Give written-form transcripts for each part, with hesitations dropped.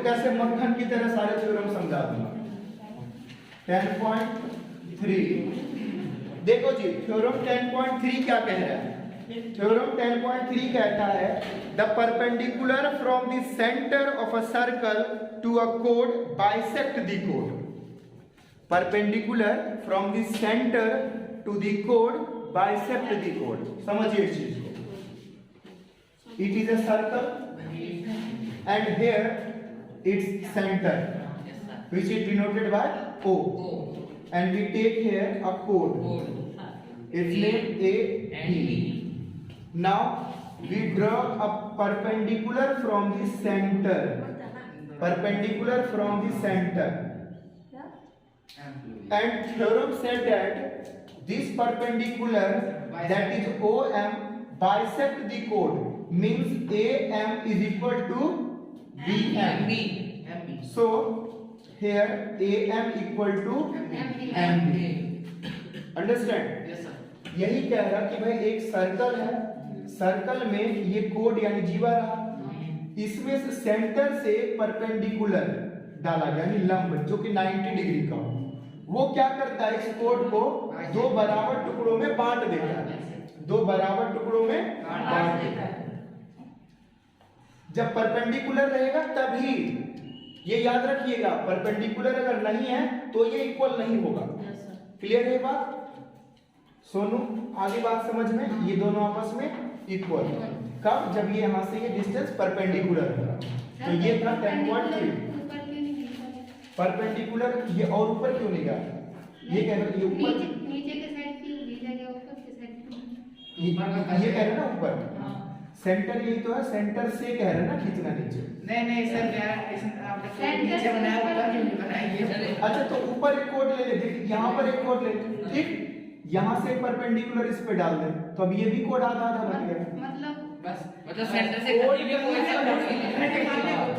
कैसे मक्खन की तरह सारे थ्योरम समझा दूंगा। 10.3 देखो जी, थ्योरम 10.3 क्या कह रहा है? थ्योरम 10.3 कहता है the perpendicular from the centre of a circle to a code bisect the code. Perpendicular from the centre to the code bisect the code. समझिए इस चीज को। It is a circle and here its center which is denoted by O, and we take here a chord, its name A B. Now we draw a perpendicular from the center, perpendicular from the center, and theorem said that this perpendicular, that is OM, bisect the chord, means AM is equal to BM. So here AM equal to MB. Understand? Yes sir. यही कह रहा कि भाई एक circle है, circle में ये code यानी जीवा रहा, इसमें से सेंटर से परपेंडिकुलर डाला गया यानी लंब जो कि 90 डिग्री का हो। वो क्या करता है, इस कोड को दो बराबर टुकड़ों में बांट देता है, दो बराबर टुकड़ों में बांट देता है। जब परपेंडिकुलर रहेगा तभी, ये याद रखिएगा, परपेंडिकुलर अगर नहीं है तो ये इक्वल नहीं होगा। क्लियर है बात? सोनू आगे बात समझ में, ये दोनों आपस में इक्वल कब? जब ये यहां से ये डिस्टेंस परपेंडिकुलर होगा। तो ये था 10.3 परपेंडिकुलर। ये और ऊपर क्यों नहीं गया? ये कह रहे ये ऊपर, नीचे के साइड क्यों भेजा गया, ऊपर के साइड क्यों? ये कह रहे ना ऊपर, सेंटर यही तो है, सेंटर से कह रहे ना खींचना नीचे। नहीं सर, आपने नीचे बनाया, ऊपर क्यों नहीं बनाया? अच्छा तो ऊपर एक कोड ले ले, देखिए यहाँ पर एक कोड ले, ठीक, यहाँ से परपेंडिकुलर इस पे डाल दे, तो अब ये भी कोड आधा आधा बन गया। मतलब सेंटर से कहीं भी कोई से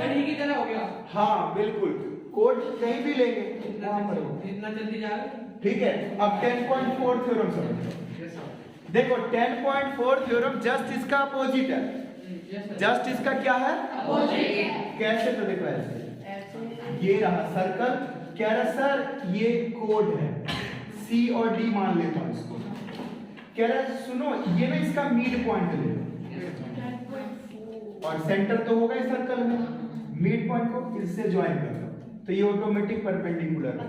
घड़ी की तरह हो गया। हाँ बिल्कुल, कोड कहीं भी लेंगे वहां पर इतना जल्दी जा रहे। ठीक है। अब 10.4 थ्योरम समझो। देखो 10.4 थ्योरम जस्ट इसका अपोजिट है। जस्ट इसका क्या है? अपोजिट। कैसे? तो देखो ऐसे, ये रहा सर्कल, कह रहा सर ये कोड है, सी और डी मान लेता हूं इसको। कह रहा सुनो ये ना इसका मिड पॉइंट ले लो, और सेंटर तो होगा इस सर्कल में, मिड पॉइंट को इससे ज्वाइन कर लो, तो ये ऑटोमेटिक परपेंडिकुलर है।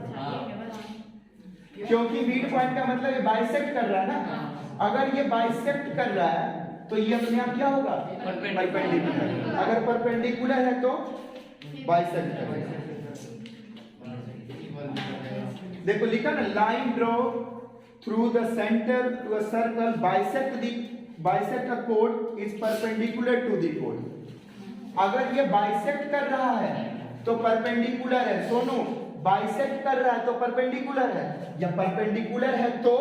क्योंकि मिड पॉइंट का मतलब ये बाइसेक्ट कर रहा है ना। अगर ये बाइसेक्ट कर रहा है तो ये अपने आप क्या होगा? परपेंडिकुलर। अगर परपेंडिकुलर है तो बाइसेक्ट करेगा। देखो लिखा ना, line draw through the centre to a circle bisect a code is perpendicular to the code. अगर ये बाइसेक्ट कर रहा है तो परपेंडिकुलर है। सोनू बाइसेक्ट कर रहा है तो परपेंडिकुलर है, या परपेंडिकुलर है तो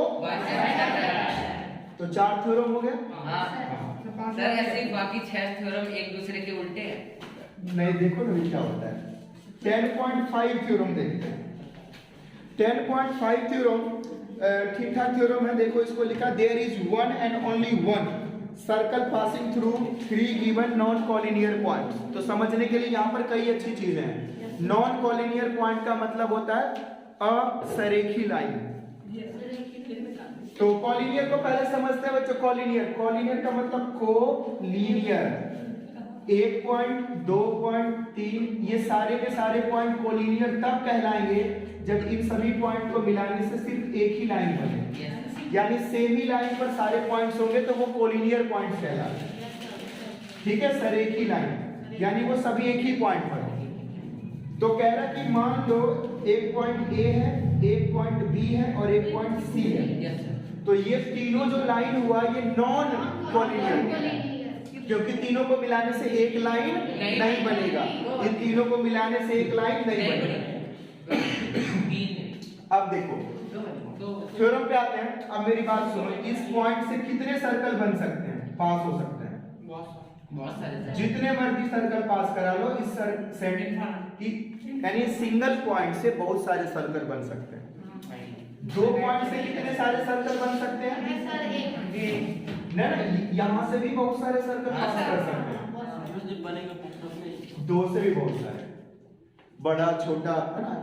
तो 4 थ्योरम हो गया। सर ऐसे ही बाकी 6 थ्योरम एक दूसरे के उल्टे हैं। नहीं देखो ना क्या होता है। 10.5 थ्योरम देखते हैं। 10.5 थ्योरम ठीक ठाक थ्योरम है। देखो इसको लिखा, there is one and only one circle passing through 3 given non collinear point. तो समझने के लिए यहाँ पर कई अच्छी चीजें हैं। नॉन कॉलिनियर पॉइंट का मतलब होता है असरेखी लाइन। तो कॉलिनियर को पहले समझते हैं बच्चों। कॉलिनियर का मतलब कोलिनियर। 1 पॉइंट, 2 पॉइंट, 3, ये सारे के सारे पॉइंट कोलिनियर तब कहलाएंगे जब इन सभी पॉइंट को मिलाने से सिर्फ एक ही लाइन बने, यानी सेम ही लाइन पर सारे पॉइंट्स होंगे तो वो कोलिनियर पॉइंट्स कहलाते हैं। ठीक है, सरेखी लाइन यानी वो सभी एक ही पॉइंट पर। तो कह रहा कि मान लो एक पॉइंट ए है, एक पॉइंट बी है और एक पॉइंट सी है। तो ये तीनों जो लाइन हुआ ये नॉन कॉलिनियर, क्योंकि तीनों को मिलाने से एक लाइन नहीं बनेगा। इन तीनों को मिलाने से एक लाइन नहीं बनेगा। अब देखो थ्योरम पे आते हैं। अब मेरी बात सुनो, इस पॉइंट से कितने सर्कल बन सकते हैं, पास हो सकते हैं? बहुत सारे जितने मर्जी सर्कल पास करा लो इस सेट की, यानी सिंगल पॉइंट से बहुत सारे सर्कल बन सकते हैं। 2 पॉइंट से कितने सारे सर्कल बन सकते हैं? नहीं, यहाँ से भी बहुत सारे सर्कल पास कर सकते हैं। 2 से भी बहुत सारे। बड़ा छोटा है ना,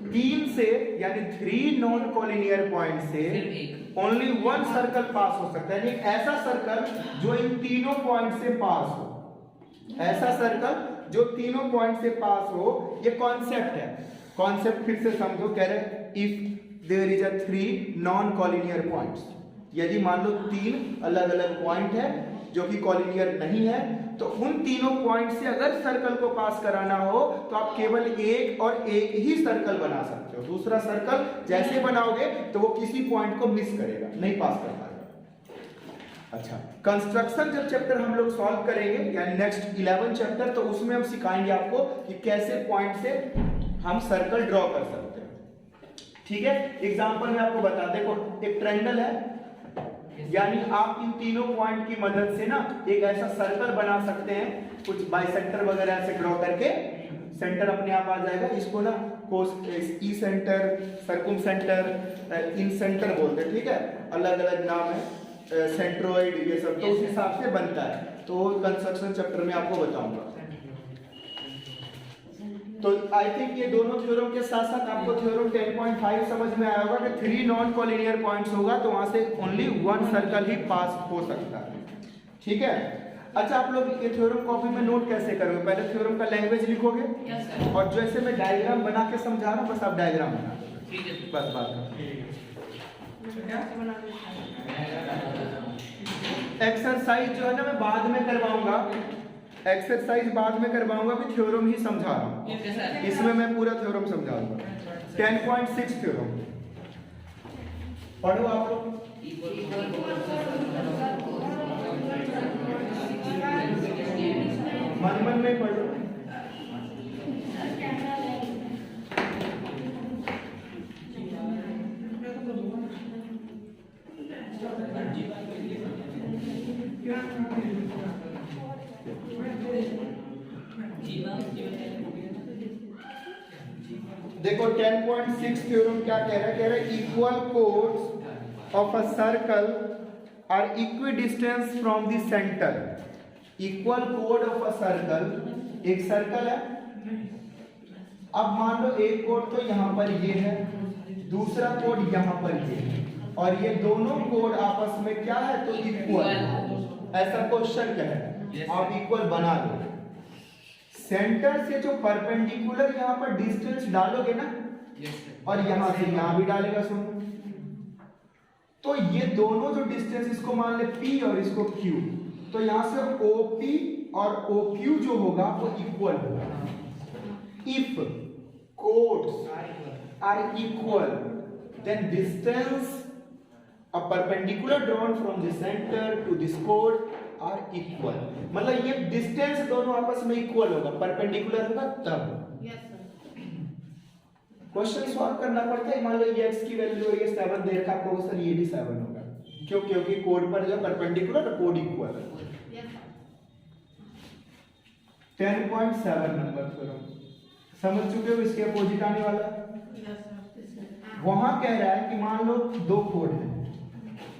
3 से यानी 3 नॉन कॉलिनियर पॉइंट से सिर्फ एक। ओनली 1 सर्कल पास हो सकता है, यानी ऐसा सर्कल जो इन तीनों पॉइंट से पास हो, ऐसा सर्कल जो तीनों पॉइंट से पास हो। ये कॉन्सेप्ट है, कॉन्सेप्ट फिर से समझो। कह रहे if there is a 3 non collinear points, यदि मान लो 3 अलग अलग पॉइंट है जो कि कॉलिनियर नहीं है, तो उन तीनों पॉइंट से अगर सर्कल को पास कराना हो तो आप केवल एक और एक ही सर्कल बना सकते हो। दूसरा सर्कल जैसे बनाओगे तो वो किसी पॉइंट को मिस करेगा, नहीं पास कर पाएगा। अच्छा, कंस्ट्रक्शन जब चैप्टर हम लोग सॉल्व करेंगे यानी नेक्स्ट 11 चैप्टर, तो उसमें हम सिखाएंगे आपको कि कैसे पॉइंट से हम सर्कल ड्रॉ कर सकते हैं। ठीक है, एग्जांपल में आपको बता, देखो एक ट्रायंगल है, यानी आप इन तीनों पॉइंट की मदद से ना एक ऐसा सर्कल बना सकते हैं, कुछ बाइसेक्टर वगैरह से ड्रॉ करके सेंटर अपने आप आ जाएगा। इसको ना ई सेंटर, सर्कुम सेंटर, इन सेंटर बोलते हैं, ठीक है, अलग अलग नाम है, सेंट्रोइड, ये सब तो उस हिसाब से बनता है। तो कंस्ट्रक्शन चैप्टर में आपको बताऊंगा। तो आई थिंक ये दोनों थ्योरम के साथ साथ आपको थ्योरम 10.5 समझ में आया होगा कि 3 नॉन कॉलिनियर पॉइंट्स होगा तो वहां से ओनली 1 सर्कल ही पास हो सकता है। ठीक है, अच्छा आप लोग ये थ्योरम कॉपी में नोट कैसे करोगे? पहले थ्योरम का लैंग्वेज लिखोगे और जैसे मैं डायग्राम बना के समझा रहा हूं बस आप डायग्राम बना दो, बस बात। एक्सरसाइज जो है ना मैं बाद में करवाऊंगा, एक्सरसाइज बाद में करवाऊंगा, भी थ्योरम ही समझा रहा हूं, इसमें मैं पूरा थ्योरम समझाऊंगा। 10.6 थ्योरम पढ़ो आप लोग। मन में पढ़ो। देखो 10.6 थ्योरम क्या कह रहा है? कह रहा है equal chords of a circle are equidistance from the centre. Equal कोड ऑफ अ सर्कल, एक सर्कल है, अब मान लो एक कोड तो यहां पर ये है, दूसरा कोड यहां पर ये है, और ये दोनों कोड आपस में क्या है? तो इक्वल। ऐसा क्वेश्चन क्या है? आप इक्वल बना लो। सेंटर से जो परपेंडिकुलर यहाँ पर डिस्टेंस डालोगे ना, और यहां से यहां भी डालेगा, सुनो, तो ये दोनों जो डिस्टेंस, इसको मान ले P और इसको Q, तो यहां से OP और OQ जो होगा वो इक्वल होगा। If chords are equal then distance a perpendicular drawn from the center to this chord are equal। मतलब ये डिस्टेंस दोनों आपस में इक्वल होगा, परपेंडिकुलर होगा तब। क्वेश्चन सॉल्व करना पड़ता है। मान लो ये x की वैल्यू है 7 दे रखा आपको, सर ये भी 7 होगा, क्यों? क्योंकि कोड पर जो परपेंडिकुलर और कोड इक्वल है। 10.7 नंबर थ्योरम समझ चुके हो? इसके अपोजिट आने वाला वहां कह रहा है कि मान लो 2 कोड है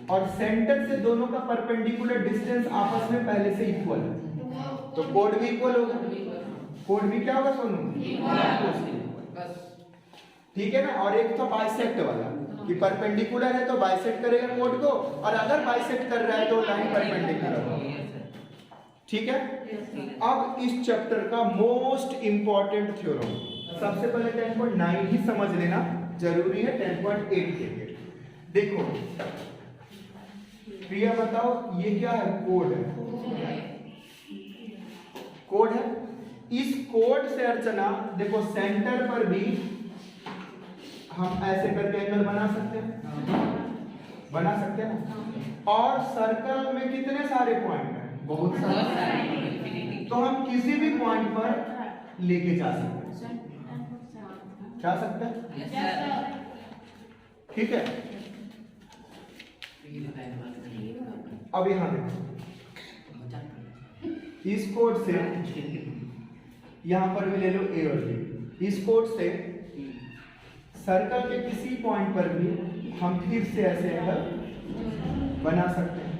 और सेंटर से दोनों का परपेंडिकुलर डिस्टेंस आपस में पहले से इक्वल है, तो कोड भी इक्वल होगा। कोड भी क्या होगा सोनू? ठीक है ना। और एक तो बाइसेक्ट वाला कि परपेंडिकुलर है तो बाइसेक्ट करेगा कोड को, और अगर बाइसेक्ट कर रहा है तो लाइन परपेंडिकुलर होगा। ठीक है। अब इस चैप्टर का मोस्ट इंपॉर्टेंट थ्योरम, सबसे पहले 10.9 ही समझ लेना जरूरी है 10.8 के लिए। देखो प्रिया बताओ ये क्या है? कोड है, कोड है। इस कोड से अर्चना देखो सेंटर पर भी हम ऐसे करके एंगल बना सकते हैं, बना सकते हैं। और सर्कल में कितने सारे पॉइंट हैं? बहुत सारे। तो हम किसी भी पॉइंट पर लेके जा सकते हैं, जा सकते हैं। ठीक है। अब यहां देखो, इस कोड से यहां पर भी ले लो A और B। इस कोड से सर्कल के किसी पॉइंट पर भी हम फिर से ऐसे एंगल बना सकते हैं,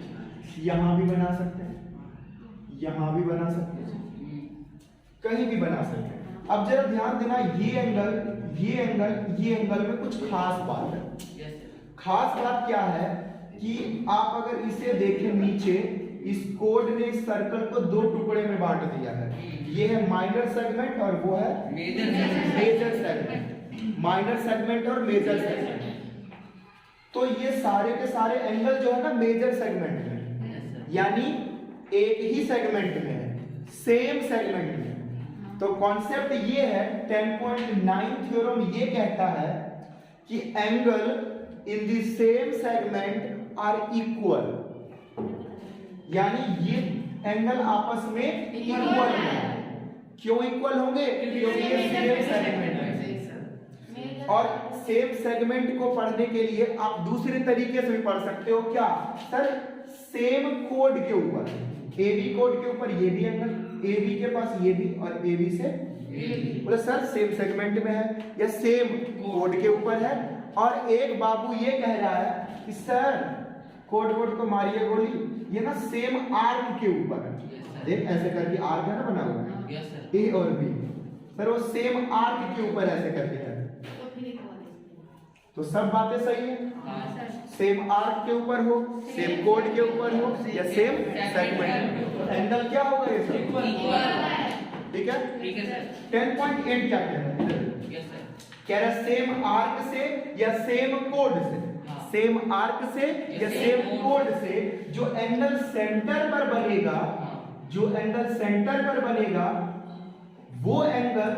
यहां भी बना सकते हैं, यहां भी बना सकते हैं, कहीं भी बना सकते हैं। अब जरा ध्यान देना, ये एंगल में कुछ खास बात है। Yes sir. खास बात क्या है कि आप अगर इसे देखें नीचे, इस कोड ने इस सर्कल को दो टुकड़े में बांट दिया है। ये है माइनर सेगमेंट और वो है मेजर सेगमेंट। माइनर सेगमेंट और मेजर सेगमेंट। तो ये सारे के सारे एंगल जो है ना मेजर सेगमेंट में, यानी एक ही सेगमेंट में है, सेम सेगमेंट में। तो कॉन्सेप्ट ये है, 10.9 थ्योरम ये कहता है कि angle in the same segment are equal, यानी ये एंगल आपस में इक्वल है। क्यों इक्वल होंगे? क्योंकि ये सेम सेगमेंट है। और सेम सेगमेंट को पढ़ने के लिए आप दूसरे तरीके से भी पढ़ सकते हो। क्या सर? सेम कोड के ऊपर, AB कोड के ऊपर ये भी एंगल, AB के पास ये भी और AB से बोले सर सेम सेगमेंट में है या सेम कोड के ऊपर है। और एक बाबू ये कह रहा है कि सर कोड वोड को मारिए गोली, ये ना सेम आर्क के ऊपर है। देख ऐसे करके आर्क है ना बना हुआ, A और B, सर वो सेम आर्क के ऊपर ऐसे करके है। तो सब बातें सही है, सेम आर्क के ऊपर हो, सेम कोड के ऊपर हो या सेम सेगमेंट, एंगल क्या होगा ये सब? ठीक है। 10.8 क्या कह रहा है? कह रहा है सेम आर्क से या सेम कोड से, सेम आर्क से या सेम कोड से जो एंगल सेंटर पर बनेगा, जो एंगल सेंटर पर बनेगा वो एंगल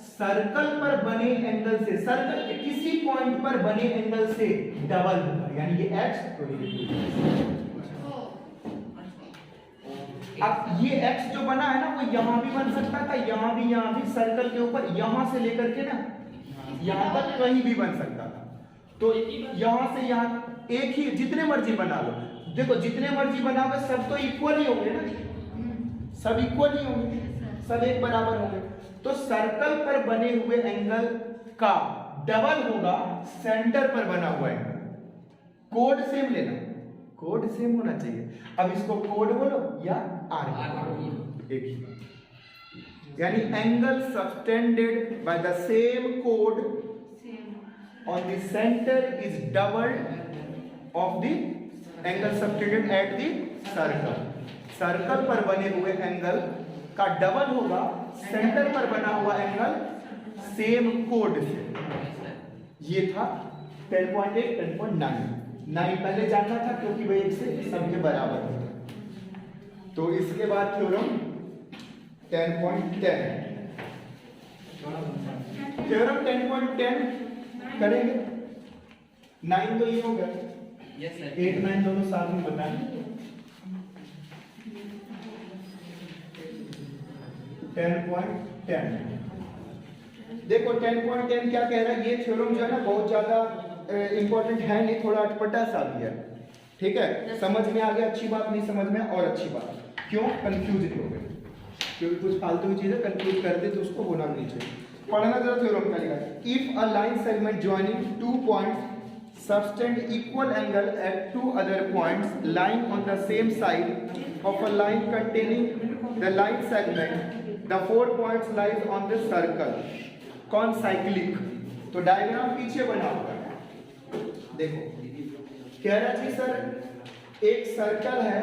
सर्कल पर बने एंगल से, सर्कल के किसी पॉइंट पर बने एंगल से डबल होगा, यानी ये x तो अब ये x जो बना है ना वो यहां भी बन सकता था, यहां भी सर्कल के ऊपर यहां से लेकर के ना यहां तक कहीं भी बन सकता था। तो यहां से यहां एक ही, जितने मर्जी बना लो, देखो जितने मर्जी बनाओगे सब तो इक्वल ही होंगे ना, सब इक्वल ही होंगे, सब एक बराबर होंगे। तो सर्कल पर बने हुए एंगल का डबल होगा सेंटर पर बना हुआ एंगल। कोड सेम लेना, कोड सेम होना चाहिए। अब इसको कोड बोलो या आर्क, एक ही, यानी angle subtended by the same code on the center is double of the angle subtended at the circle. Circle पर बने हुए एंगल का डबल होगा सेंटर पर बना हुआ एंगल सेम कोड से। ये था 10.8, 10.9 पहले जानना था क्योंकि वह एक से सबके बराबर होगा। तो इसके बाद थ्योरम 10.10, थ्योरम 10.10 करेंगे। 9 तो ये हो गया, 8, 9 दोनों साथ में बताएं। 10.10 देखो 10.10 क्या कह रहा है? ये थ्योरम जो है ना बहुत ज्यादा इंपॉर्टेंट है नहीं, थोड़ा अटपटा सा भी है। ठीक है, समझ में आ गया अच्छी बात, नहीं समझ में और अच्छी बात। क्यों कंफ्यूज नहीं हो गए? क्योंकि कुछ फालतू की चीजें कंफ्यूज कर दे तो उसको होना नहीं चाहिए। पढ़ना जरा थ्योरम का लिखा है। If a line segment joining 2 points subtend equal angle at 2 other points lying on the same side of a line containing the line segment, the 4 points lies on the circle, concyclic. तो diagram पीछे बना हुआ है, देखो कह रहा है sir एक सर्कल है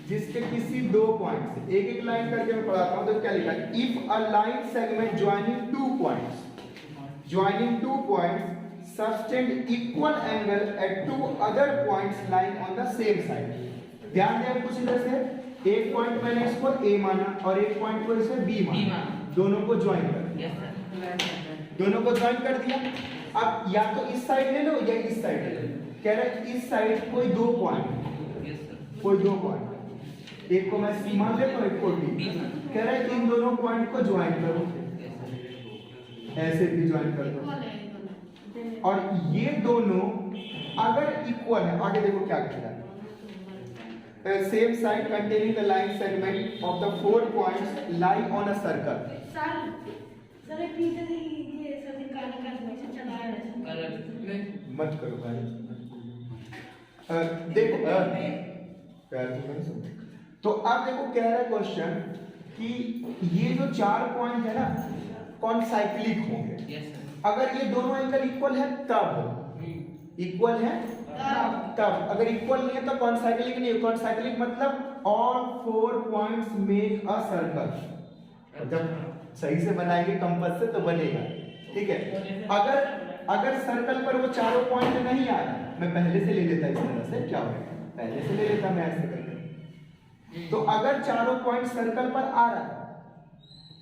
जिसके किसी 2 पॉइंट से, एक एक लाइन करके मैं पढ़ाता हूं। तो क्या लिखा है? If a line segment joining 2 points subtend equal angle at 2 other points lying on the same side. ध्यान दें कुछ इधर से, एक पॉइंट मैंने इसको A माना और एक पॉइंट को इसे B माना, दोनों को ज्वाइन कर दिया, दोनों को ज्वाइन कर दिया। अब या तो इस साइड ले लो या इस साइड ले लो। कह रहा है इस साइड कोई 2 पॉइंट, कोई 2 पॉइंट, एक को मैं C मान लेता हूं, एक को D। कह रहा है इन दोनों पॉइंट को ज्वाइन करो, ऐसे भी ज्वाइन कर दो। और ये दोनों अगर इक्वल है, आगे देखो क्या कह रहा है, same side containing the line segment of the 4 points lie on a circle. Sir एक पीछे से ये सब निकाल कर चला रहा है, मत करो भाई। देखो प्यार से सुनो। तो अब देखो कह रहा है क्वेश्चन कि ये जो 4 पॉइंट है ना कॉन्साइक्लिक होंगे। Yes sir. अगर ये दोनों एंगल इक्वल है तब, इक्वल है तब, अगर इक्वल नहीं है तो कॉन्साइक्लिक नहीं है। कॉन्साइक्लिक मतलब all 4 points make a circle. जब सही से बनाएंगे कंपास से तो बनेगा, ठीक है। अगर सर्कल पर वो चारों पॉइंट नहीं आ रहा, मैं पहले से ले लेता इस तरह से, क्या होगा, पहले से ले लेता मैं ऐसे करके। तो अगर चारों पॉइंट सर्कल पर आ रहा है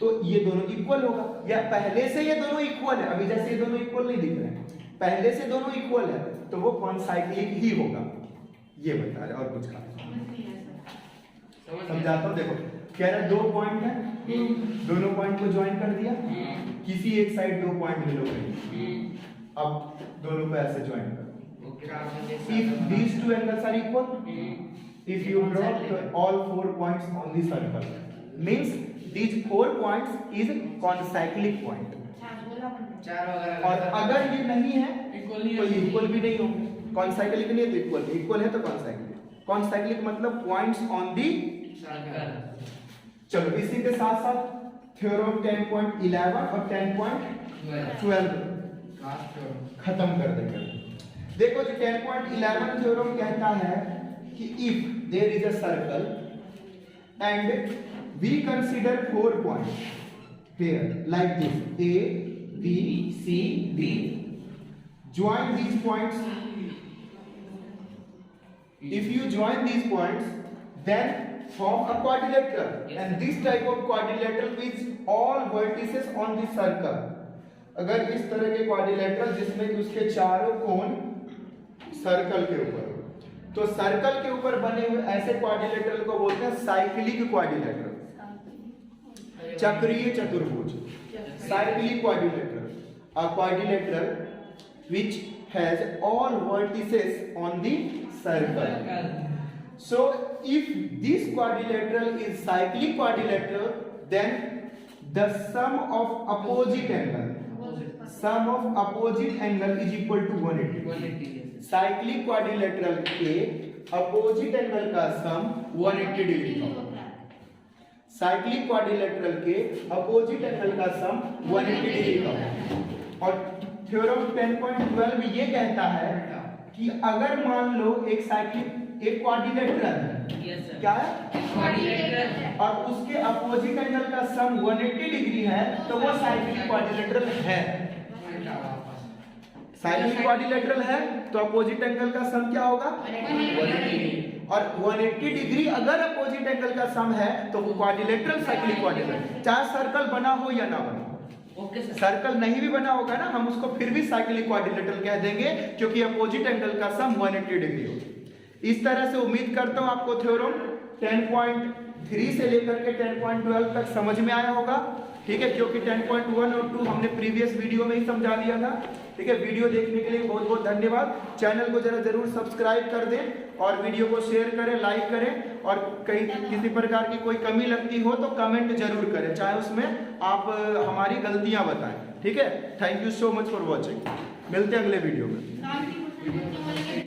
तो ये दोनों इक्वल होगा, या पहले से ये दोनों इक्वल है। अभी जैसे ये दोनों इक्वल नहीं दिख रहे हैं, पहले से दोनों इक्वल है तो वो कॉन्साइक्लिक ही होगा। ये बता रहे, और कुछ समझाता हूँ। देखो कह रहा 2 पॉइंट है, दोनों पॉइंट को ज्वाइन कर दिया, किसी एक साइड 2 पॉइंट ले लो कहीं, अब दोनों को ऐसे ज्वाइन करो। If these two angles are equal, if you draw all 4 points on the circle, means these 4 points is concyclic point. और अगर ये नहीं है तो ये इक्वल भी नहीं होंगे। कॉन्साइक्लिक नहीं है तो इक्वल, इक्वल है तो कॉन्साइक्लिक। कॉन्साइक्लिक मतलब पॉइंट्स ऑन दी सर्कल। चलो इसी के साथ साथ थ्योरम 10.11 और 10.12 खत्म कर देंगे। देखो जो 10.11 थ्योरम कहता है कि if there is a circle and we consider 4 points here like this A B C D, join these points. If you join these points, then form a quadrilateral. Yes. And this type of quadrilateral with all vertices on the circle. अगर इस तरह के quadrilateral जिसमें कि उसके चारों कोण circle के ऊपर, तो सर्कल के ऊपर बने हुए ऐसे क्वाड्रिलेटरल को बोलते हैं साइक्लिक क्वाड्रिलेटरल, चक्रीय चतुर्भुज। Cyclic quadrilateral, a quadrilateral which has all vertices on the circle. So if this quadrilateral is cyclic quadrilateral, then the sum of opposite angle is equal to 180. Cyclic quadrilateral के opposite angle का सम 180 degree का होगा। Cyclic quadrilateral के opposite angle का सम 180 degree का होगा। और theorem 10.12 में ये कहता है कि अगर मान लो एक साइक्लिक एक क्वाड्रिलेटरल है, क्या है क्वाड्रिलेटरल, और उसके अपोजिट एंगल का सम 180 डिग्री है तो वो साइक्लिक क्वाड्रिलेटरल है। साइक्लिक क्वाड्रिलेटरल है तो अपोजिट एंगल का सम क्या होगा 180, और 180 डिग्री अगर अपोजिट एंगल का सम है तो वो क्वाड्रिलेटरल साइक्लिक क्वाड्रिलेटरल, चाहे सर्कल बना हो या ना बना हो। Okay sir. सर्कल नहीं भी बना होगा ना, हम उसको फिर भी साइक्लिक क्वाड्रिलेटरल कह देंगे क्योंकि अपोजिट एंगल का सम 180 डिग्री होगा। इस तरह से उम्मीद करता हूं आपको थ्योरम 10.3 से लेकर के 10.12 तक समझ में आया होगा, ठीक है, क्योंकि 10.1 और 2 हमने प्रीवियस वीडियो में ही समझा दिया था। ठीक है, वीडियो देखने के लिए बहुत बहुत धन्यवाद। चैनल को जरा जरूर सब्सक्राइब कर दें और वीडियो को शेयर करें, लाइक करें, और कहीं किसी प्रकार की कोई कमी लगती हो तो कमेंट जरूर करें, चाहे उसमें आप हमारी गलतियां बताएं। ठीक है, thank you so much for watching. मिलते हैं अगले वीडियो में।